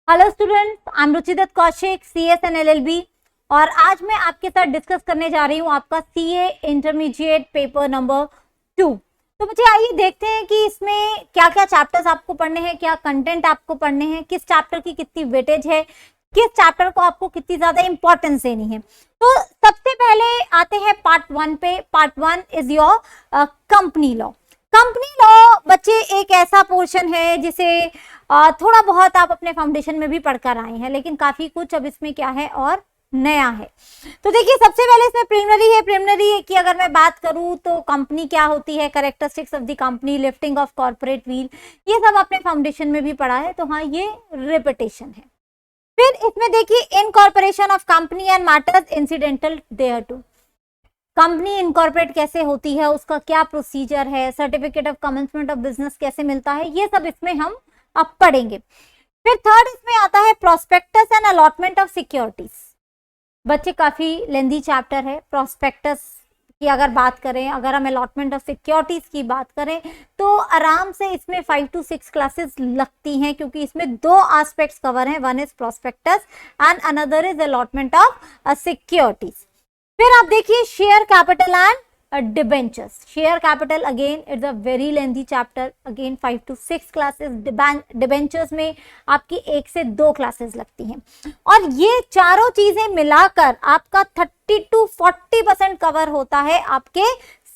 Hello students, I am Ruchidatt Kaushik, CS and LLB। और आज मैं आपके साथ डिस्कस करने जा रही हूँ आपका CA इंटरमीडिएट पेपर नंबर 2। तो मुझे आइए देखते हैं कि इसमें क्या क्या चैप्टर्स आपको पढ़ने हैं, क्या कंटेंट आपको पढ़ने हैं, किस चैप्टर की कितनी वेटेज है, किस चैप्टर को आपको कितनी ज्यादा इंपॉर्टेंस देनी है। तो सबसे पहले आते हैं पार्ट 1 पे। Part 1 is your company law. Company law बच्चे एक ऐसा पोर्शन है जिसे थोड़ा बहुत आप अपने फाउंडेशन में भी पढ़कर आए हैं, लेकिन काफी कुछ अब इसमें क्या है और नया है। तो देखिए, सबसे पहले इसमें प्रिलिमिनरी है। प्रिलिमिनरी की अगर मैं बात करूं तो कंपनी क्या होती है, characteristics of the company, lifting of corporate wheel, ये सब आपने फाउंडेशन में भी पढ़ा है, तो हाँ ये रिपीटेशन है। फिर इसमें देखिए incorporation of company and matters incidental thereto. Company incorporate कैसे होती है, उसका क्या प्रोसीजर है, certificate of commencement of business कैसे मिलता है, ये सब इसमें हम अब पढ़ेंगे। फिर थर्ड इसमें आता है prospectus and allotment of securities. बच्चे काफी लेंदी चैप्टर है। प्रोस्पेक्टस की अगर बात करें, अगर हम अलॉटमेंट ऑफ सिक्योरिटीज की बात करें तो आराम से इसमें 5 to 6 क्लासेस लगती हैं, क्योंकि इसमें दो एस्पेक्ट्स कवर हैं, one is prospectus and another is allotment of securities. फिर आप देखिए share capital and debentures. Share capital again it's a very lengthy chapter, again 5 to 6 classes. Debentures में आपकी 1 से 2 क्लासेस लगती हैं, और ये चारों चीजें मिलाकर आपका 30 to 40% कवर होता है आपके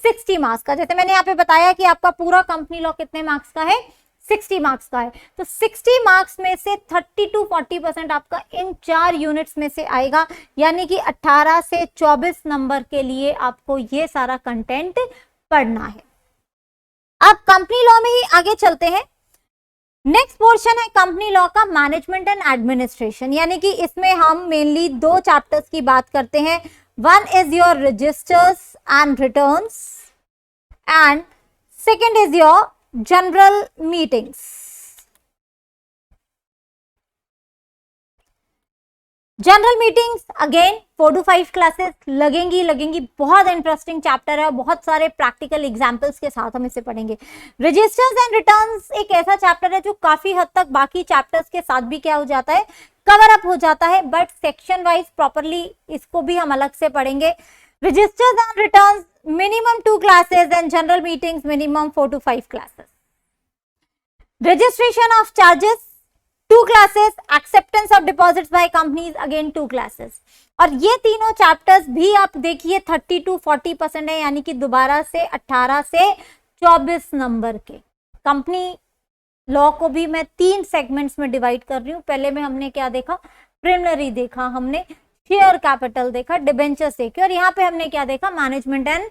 60 मार्क्स का। जैसे मैंने यहाँ पे बताया कि आपका पूरा कंपनी लॉ कितने मार्क्स का है, 60 मार्क्स का है, तो 60 मार्क्स में से 30 to 40% आपका इन 4 यूनिट्स में से आएगा, यानी कि 18 से 24 नंबर के लिए आपको ये सारा कंटेंट पढ़ना है। अब कंपनी लॉ में ही आगे चलते हैं। नेक्स्ट पोर्शन है कंपनी लॉ का मैनेजमेंट एंड एडमिनिस्ट्रेशन, यानी कि इसमें हम मेनली 2 चैप्टर्स की बात करते हैं। One is your registers and returns and second is your general meetings. General meetings again 4 to 5 classes लगेंगी। बहुत इंटरेस्टिंग चैप्टर है, बहुत सारे प्रैक्टिकल एग्जांपल्स के साथ हम इसे पढ़ेंगे। रजिस्टर्स एंड रिटर्न्स एक ऐसा चैप्टर है जो काफी हद तक बाकी चैप्टर्स के साथ भी क्या हो जाता है, कवर अप हो जाता है, बट सेक्शन वाइज प्रॉपरली इसको भी हम अलग से पढ़ेंगे। Registers and returns minimum 2 classes and general meetings minimum 4 to 5 classes. Registration of charges 2 classes, acceptance of deposits by companies again 2 classes. और ये तीनों चैप्टर्स भी आप देखिए 30 to 40% है, यानी कि दोबारा से 18 से 24 नंबर के। कंपनी लॉ को भी मैं 3 सेगमेंट्स में डिवाइड कर रही हूँ। पहले में हमने क्या देखा, प्रिलिमिनरी देखा, हमने शेयर कैपिटल देखा, डिबेंचर्स देखे, और यहाँ पे हमने क्या देखा, management and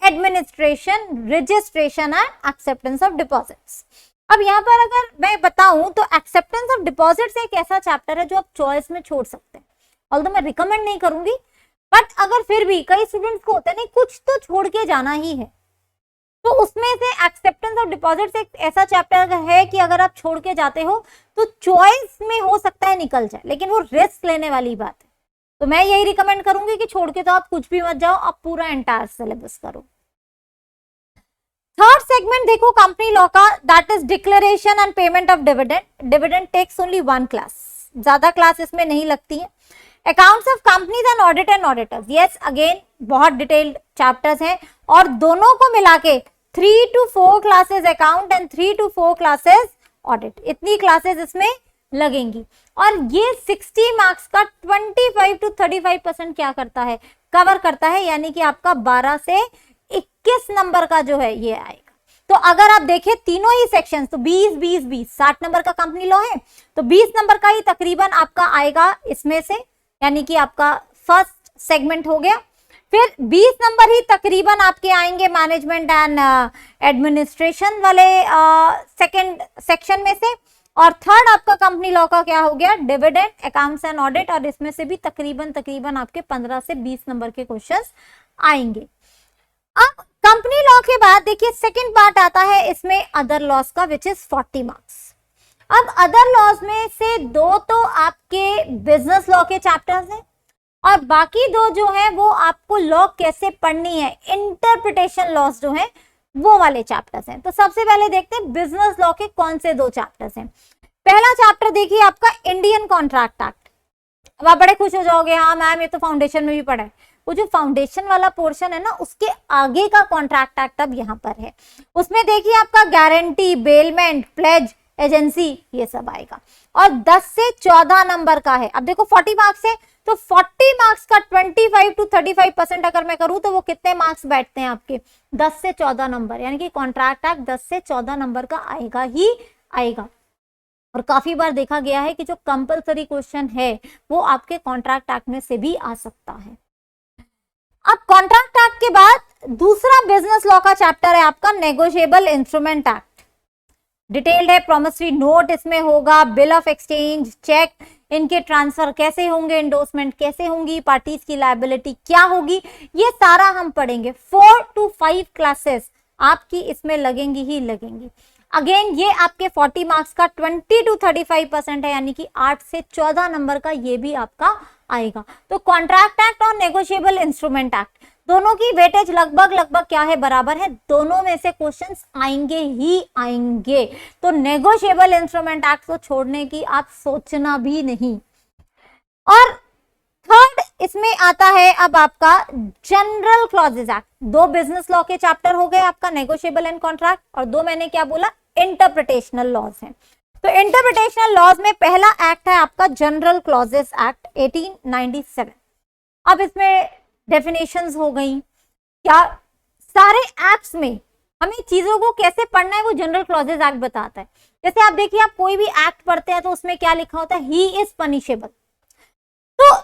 administration, registration and acceptance of deposits. अब यहाँ पर अगर मैं बताऊं तो एक्सेप्टेंस ऑफ डिपॉजिट्स एक ऐसा चैप्टर है जो आप चॉइस में छोड़ सकते हैं, ऑल्दो मैं रिकमेंड नहीं करूंगी, बट अगर फिर भी कई स्टूडेंट्स को होता है नहीं कुछ तो छोड़ के जाना ही है, तो उसमें से एक्सेप्टेंस ऑफ डिपॉजिट्स एक ऐसा चैप्टर है कि अगर आप छोड़ के जाते हो तो चॉइस में हो सकता है निकल जाए, लेकिन वो रिस्क लेने वाली बात है। तो मैं यही रिकमेंड करूंगी कि छोड़ के तो आप कुछ भी मत जाओ, आप पूरा एंटायर सिलेबस करो। थर्ड सेगमेंट देखो कंपनी लॉ का, that is declaration and payment of dividend. Dividend takes only 1 class, ज्यादा क्लास इसमें नहीं लगती है। Accounts of companies and audit and auditors, yes again बहुत डिटेल्ड चैप्टर्स हैं, और दोनों को मिला के 3 to 4 classes account and 3 to 4 classes audit, इतनी क्लासेस इसमें लगेंगी। और ये 60 मार्क्स का 25 to 35% क्या करता है, कवर करता है, यानी कि आपका 12 से 21 नंबर का जो है ये आएगा। तो अगर आप देखें तीनों ही सेक्शंस, तो 20 20 20 60 नंबर का कंपनी लॉ है, तो 20 नंबर का ही तकरीबन आपका आएगा इसमें से, यानी कि आपका फर्स्ट सेगमेंट हो गया। फिर 20 नंबर ही तकरीबन आपके आएंगे मैनेजमेंट एंड एडमिनिस्ट्रेशन वाले सेकंड सेक्शन में से, और थर्ड आपका कंपनी लॉ का क्या हो गया, डिविडेंड, अकाउंट्स एंड ऑडिट, और इसमें से भी तकरीबन आपके 15 से 20 नंबर के क्वेश्चंस आएंगे। अब कंपनी लॉ के बाद देखिए सेकंड पार्ट आता है इसमें अदर लॉज का, विच इज 40 मार्क्स। अब अदर लॉज में से 2 तो आपके बिजनेस लॉ के चैप्टर्स हैं, और बाकी 2 जो है वो आपको लॉ कैसे पढ़नी है, इंटरप्रिटेशन लॉज जो है वो वाले चैप्टर्स हैं। तो सबसे पहले देखते हैं बिजनेस लॉ के कौन से 2 चैप्टर्स हैं। पहला चैप्टर देखिए आपका इंडियन कॉन्ट्रैक्ट एक्ट। अब आप बड़े खुश हो जाओगे, हाँ मैम ये तो फाउंडेशन में भी पढ़ा है। वो जो फाउंडेशन वाला पोर्शन है ना, उसके आगे का कॉन्ट्रैक्ट एक्ट अब यहाँ पर है। उसमें देखिए आपका गारंटी, बेलमेंट, प्लेज, एजेंसी, ये सब आएगा और 10 से 14 नंबर का है। अब देखो 40 मार्क्स है, तो 40 मार्क्स का 25 to 35% अगर मैं करूं तो वो कितने मार्क्स बैठते हैं आपके, 10 से 14 नंबर। यानी कि कॉन्ट्रैक्ट एक्ट 10 से 14 नंबर का आएगा ही आएगा। और काफी बार देखा गया है कि जो कंपलसरी क्वेश्चन है वो आपके कॉन्ट्रैक्ट एक्ट में से भी आ सकता है। अब कॉन्ट्रैक्ट एक्ट के बाद दूसरा बिजनेस लॉ का चैप्टर है आपका नेगोशिएबल इंस्ट्रूमेंट एक्ट। डिटेल्ड है, प्रॉमिसरी नोट इसमें होगा, बिल ऑफ एक्सचेंज, चेक, इनके ट्रांसफर कैसे होंगे, एंडोर्समेंट कैसे होंगी, पार्टीज की लायबिलिटी क्या होगी, ये सारा हम पढ़ेंगे। 4 to 5 क्लासेस आपकी इसमें लगेंगी ही लगेंगी। अगेन ये आपके 40 मार्क्स का 20 to 35% है, यानी कि 8 से 14 नंबर का ये भी आपका आएगा। तो कॉन्ट्रैक्ट एक्ट और नेगोशिएबल इंस्ट्रूमेंट एक्ट दोनों की वेटेज लगभग क्या है, बराबर है। दोनों में से क्वेश्चंस आएंगे ही आएंगे। तो नेगोशिएबल इंस्ट्रूमेंट एक्ट को छोड़ने की आप सोचना भी नहीं। और थर्ड इसमें आता है अब आपका general clauses act. 2 business law के चैप्टर हो गए आपका, नेगोशिएबल एंड कॉन्ट्रैक्ट, और 2 मैंने क्या बोला, इंटरप्रिटेशनल लॉज हैं। तो इंटरप्रिटेशनल लॉज में पहला एक्ट है आपका जनरल क्लॉजेज एक्ट 1897। अब इसमें डेफिनेशंस हो गई, क्या सारे एक्ट्स में हमें चीजों को कैसे पढ़ना है वो जनरल क्लॉजेज एक्ट बताता है। जैसे आप देखिए, आप कोई भी एक्ट पढ़ते हैं तो उसमें क्या लिखा होता है, ही इज पनिशेबल। तो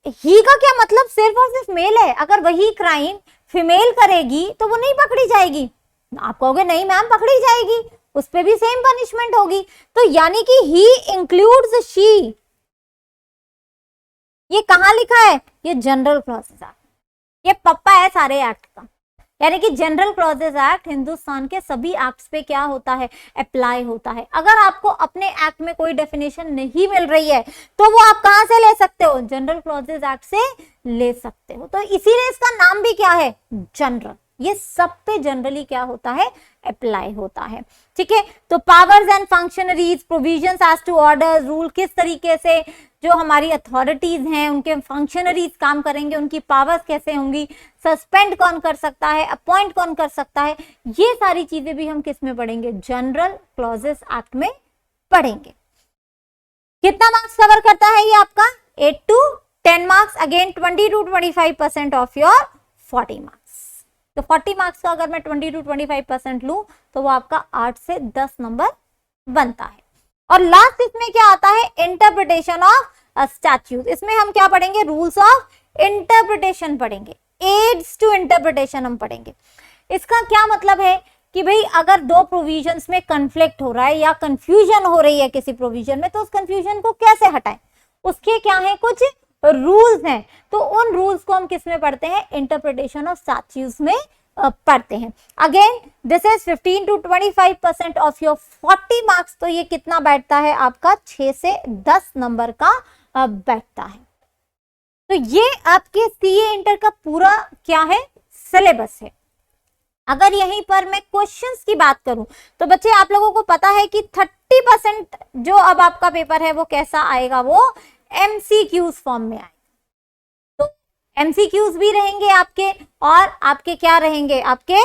ही का क्या मतलब, सिर्फ और सिर्फ मेल है। अगर वही क्राइम फीमेल करेगी तो वो नहीं पकड़ी जाएगी। आप कहोगे नहीं मैम पकड़ी जाएगी, उस पे भी सेम पनिशमेंट होगी। तो यानी कि ही इंक्लूड्स शी, ये कहां लिखा है, ये जनरल क्लॉजेज एक्ट, ये पप्पा है सारे एक्ट का। यानी कि जनरल क्लॉजेज एक्ट हिंदुस्तान के सभी एक्ट्स पे क्या होता है, अप्लाई होता है। अगर आपको अपने एक्ट में कोई डेफिनेशन नहीं मिल रही है तो वो आप कहां से ले सकते हो, जनरल क्लॉजेज एक्ट से ले सकते हो। तो इसीलिए इसका नाम भी क्या है, जनरल। ये सब पे जनरली क्या होता है, अप्लाई होता है। ठीक है, तो powers and functionaries, provisions as to order, rule, किस तरीके से जो हमारी अथॉरिटीज हैं उनके फंक्शनरीज काम करेंगे, उनकी पावर्स कैसे होंगी, सस्पेंड कौन कर सकता है, अपॉइंट कौन कर सकता है, ये सारी चीजें भी हम किस में पढ़ेंगे, जनरल क्लॉजेस एक्ट में पढ़ेंगे। कितना मार्क्स कवर करता है ये आपका, 8 to 10 marks. Again 20 to 25% of your 40 marks. तो 40 मार्क्स का अगर मैं 20 to 25% लूं तो वो आपका 8 से 10 नंबर बनता है। और लास्ट इसमें क्या आता है, इंटरप्रिटेशन ऑफ स्टैट्यूट। इसमें हम क्या पढ़ेंगे, रूल्स ऑफ इंटरप्रिटेशन पढ़ेंगे, एड्स टू इंटरप्रिटेशन हम पढ़ेंगे। इसका क्या मतलब है कि भाई अगर 2 प्रोविजंस में कन्फ्लिक्ट हो रहा है या कंफ्यूजन हो रही है किसी प्रोविजन में, तो उस कंफ्यूजन को कैसे हटाएं, उसके क्या है, कुछ रूल्स हैं। तो उन रूल्स को हम किस में पढ़ते हैं, इंटरप्रिटेशन ऑफ स्टैट्यूट्स में पढ़ते हैं। Again this is 15 to 25% of your 40 marks. तो ये कितना बैठता है आपका, 6 से 10 नंबर का बैठता है। तो ये आपके सीए इंटर का पूरा क्या है, सिलेबस है। अगर यहीं पर मैं क्वेश्चंस की बात करूं तो बच्चे आप लोगों को पता है कि 30% जो अब आपका पेपर है वो कैसा आएगा, वो एमसीक्यूज फॉर्म में आएगा। तो एमसीक्यूज भी रहेंगे आपके, और आपके क्या रहेंगे, आपके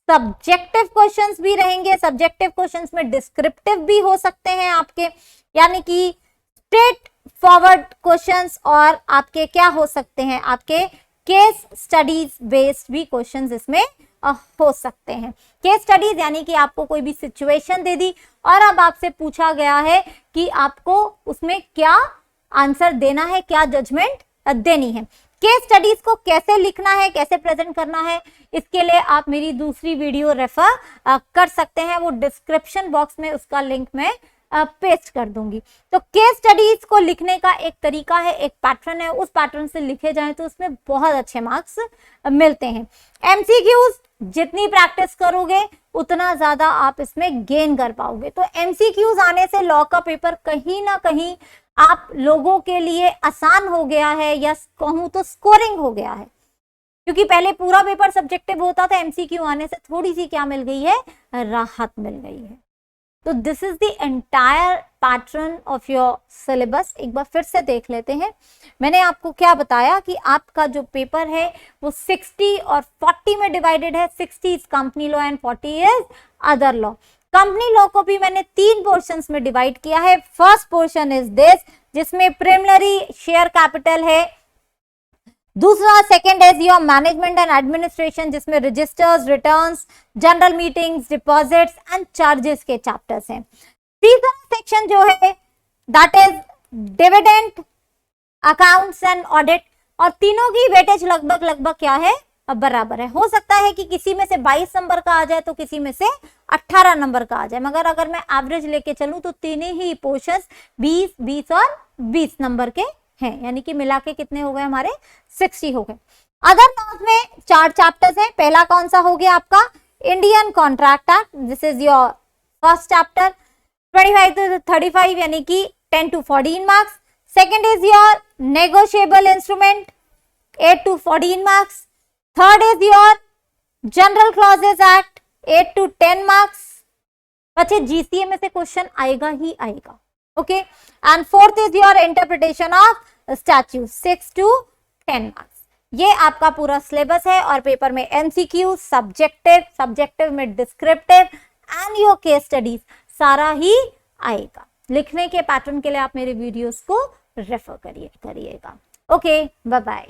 सब्जेक्टिव क्वेश्चंस भी रहेंगे। सब्जेक्टिव क्वेश्चंस में डिस्क्रिप्टिव भी हो सकते हैं आपके, यानी कि स्ट्रेट फॉरवर्ड क्वेश्चंस, और आपके क्या हो सकते हैं, आपके केस स्टडीज बेस्ड भी क्वेश्चंस इसमें हो सकते हैं। केस स्टडीज यानी कि आपको कोई भी सिचुएशन दे दी और अब आपसे पूछा गया है कि आपको उसमें क्या आंसर देना है, क्या जजमेंट देनी है। केस स्टडीज को कैसे लिखना है, कैसे प्रेजेंट करना है, इसके लिए आप मेरी दूसरी वीडियो रेफर कर सकते हैं। वो डिस्क्रिप्शन बॉक्स में उसका लिंक मैं पेस्ट कर दूंगी। तो केस स्टडीज को लिखने का एक तरीका है, एक पैटर्न है, उस पैटर्न से लिखे जाएं तो उसमें बहुत अच्छे मार्क्स मिलते हैं। एमसीक्यूज जितनी प्रैक्टिस करोगे उतना ज्यादा आप इसमें गेन कर पाओगे। तो एमसीक्यूज आने से लॉ का पेपर कहीं ना कहीं आप लोगों के लिए आसान हो गया है, या कहूं तो स्कोरिंग हो गया है, क्योंकि पहले पूरा पेपर सब्जेक्टिव होता था, एमसीक्यू आने से थोड़ी सी क्या मिल गई है, राहत मिल गई है। तो this is the entire pattern of your syllabus. एक बार फिर से देख लेते हैं। मैंने आपको क्या बताया कि आपका जो पेपर है वो 60 और 40 में डिवाइडेड है। 60 is company law and 40 is other law. Company law को भी मैंने 3 पोर्शंस में डिवाइड किया है। फर्स्ट पोर्शन इज दिस, जिसमें प्रिलिमिनरी शेयर कैपिटल है। दूसरा second is your management and administration, जिसमें registers, returns, general meetings, deposits and charges के चैप्टर्स हैं। तीसरा सेक्शन जो है that is dividend, accounts and audit. और तीनों की वेटेज लगभग क्या है, अब बराबर है। हो सकता है कि किसी में से 22 नंबर का आ जाए तो किसी में से 18 नंबर का आ जाए, मगर अगर मैं एवरेज लेके चलूं तो तीनों ही पोर्शंस 20, 20 और 20 नंबर के हैं, यानी कि मिला के कितने हो गए हमारे 60 हो गए। अदर लॉज में 4 चैप्टर्स हैं। पहला कौन सा हो गया आपका Indian contract act, this is your first chapter, 25 to 35 यानी कि 10 to 14 marks. Second is your negotiable instrument, 8 to 14 marks. Third is your general clauses act, 8 to 10 marks. बच्चे जीसीए में से क्वेश्चन आएगा ही आएगा, okay. And fourth is your interpretation of statute, 6 to 10 marks. ये आपका पूरा सिलेबस है और पेपर में एमसीक्यू, सब्जेक्टिव में descriptive and your case studies सारा ही आएगा। लिखने के पैटर्न के लिए आप मेरे वीडियोस को रेफर करिएगा। Okay, bye bye.